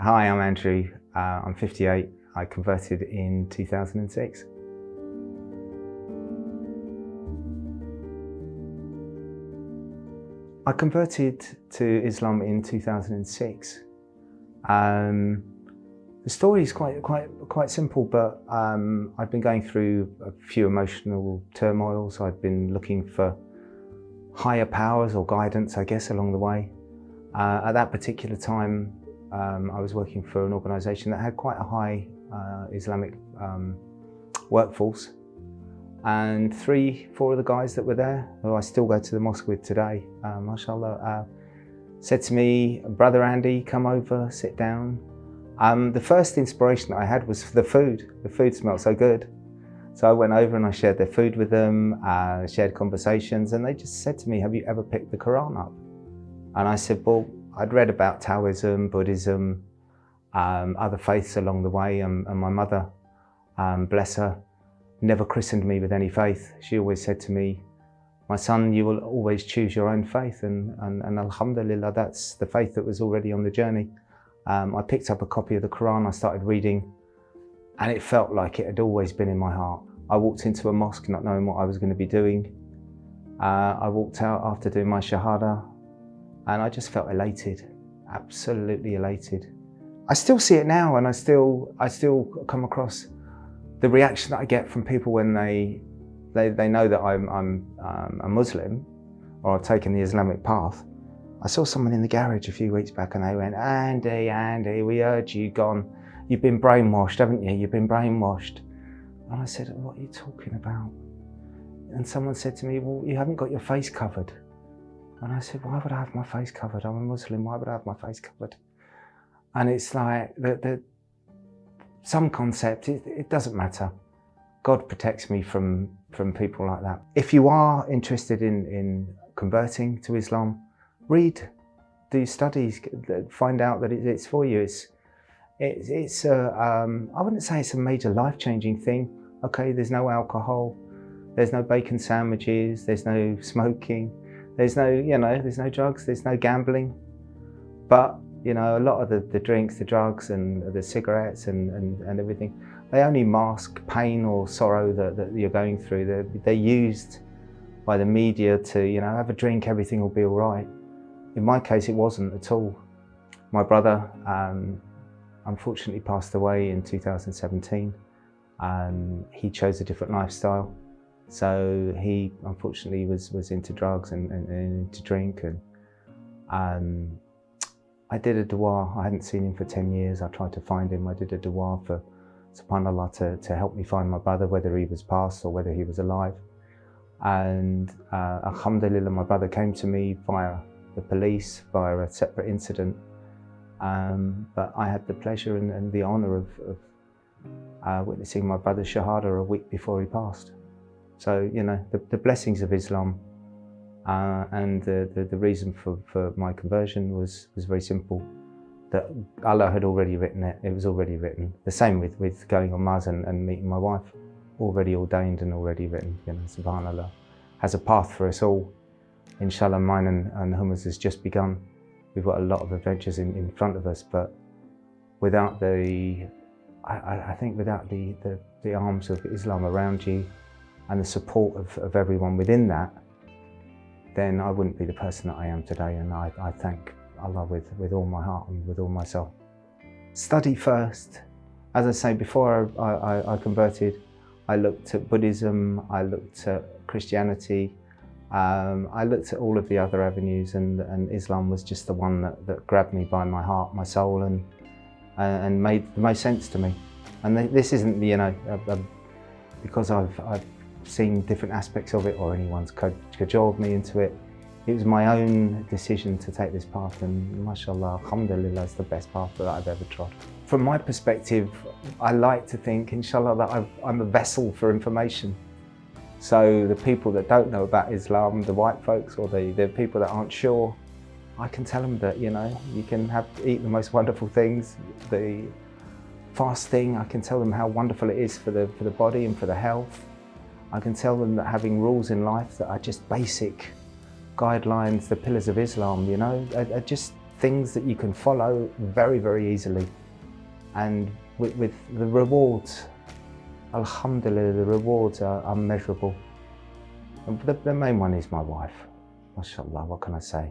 Hi, I'm Andrew. I'm 58. I converted in 2006. I converted to Islam in 2006. The story is quite simple, but I've been going through a few emotional turmoils. I've been looking for higher powers or guidance, I guess, along the way. At that particular time, I was working for an organisation that had quite a high Islamic workforce. And 3-4 of the guys that were there, who I still go to the mosque with today, mashallah, said to me, "Brother Andy, come over, sit down." The first inspiration that I had was for the food. The food smelled so good. So I went over and I shared their food with them, shared conversations, and they just said to me, "Have you ever picked the Quran up?" And I said, well, I'd read about Taoism, Buddhism, other faiths along the way, and my mother, bless her, never christened me with any faith. She always said to me, "My son, you will always choose your own faith," and Alhamdulillah, that's the faith that was already on the journey. I picked up a copy of the Quran, I started reading, and it felt like it had always been in my heart. I walked into a mosque not knowing what I was going to be doing. I walked out after doing my SHAHADA, and I just felt elated, absolutely elated. I still see it now, and I still come across the reaction that I get from people when they know that I'm a Muslim, or I've taken the Islamic path. I saw someone in the garage a few weeks back and they went, Andy, we heard you've been brainwashed, haven't you? You've been brainwashed. And I said, "What are you talking about?" And someone said to me, "Well, you haven't got your face covered." And I said, "Why would I have my face covered? I'm a Muslim, why would I have my face covered?" And it's like, some concept, it doesn't matter. God protects me from people like that. If you are interested in converting to Islam, read, do studies, find out that it's for you. I wouldn't say it's a major life-changing thing. Okay, there's no alcohol, there's no bacon sandwiches, there's no smoking, there's no drugs, there's no gambling. But a lot of the drinks, the drugs and the cigarettes and everything, they only mask pain or sorrow that you're going through. They're used by the media to, have a drink, everything will be all right. In my case, it wasn't at all. My brother unfortunately passed away in 2017. He chose a different lifestyle. So he unfortunately was into drugs and into drink. And I did a dua. I hadn't seen him for 10 years. I tried to find him. I did a dua for subhanallah to help me find my brother, whether he was passed or whether he was alive. And Alhamdulillah, my brother came to me via the police, via a separate incident. But I had the pleasure and the honor of witnessing my brother's Shahada a week before he passed. So, the blessings of Islam and the reason for my conversion was very simple. That Allah had already written it. It was already written. The same with going on Muzz and meeting my wife. Already ordained and already written. Subhanallah has a path for us all. Inshallah, mine and Hummus has just begun. We've got a lot of adventures in front of us, but without I think without the arms of Islam around you and the support of everyone within that, then I wouldn't be the person that I am today. And I thank Allah with all my heart and with all my soul. Study first. As I say, before I converted, I looked at Buddhism, I looked at Christianity, I looked at all of the other avenues, and Islam was just the one that grabbed me by my heart, my soul, and made the most sense to me. And this isn't, because I've seen different aspects of it or anyone's cajoled me into it. It was my own decision to take this path, and mashallah, alhamdulillah, it's the best path that I've ever trod. From my perspective, I like to think, inshallah, that I'm a vessel for information. So the people that don't know about Islam, the white folks or the people that aren't sure, I can tell them that, you can eat the most wonderful things. The fasting, I can tell them how wonderful it is for the body and for the health. I can tell them that having rules in life that are just basic guidelines, the pillars of Islam, are just things that you can follow very, very easily. And with the rewards, Alhamdulillah, the rewards are unmeasurable. And the main one is my wife. MashaAllah, what can I say?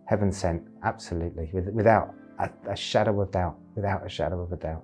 Heaven sent, absolutely, without a shadow of doubt, without a shadow of a doubt.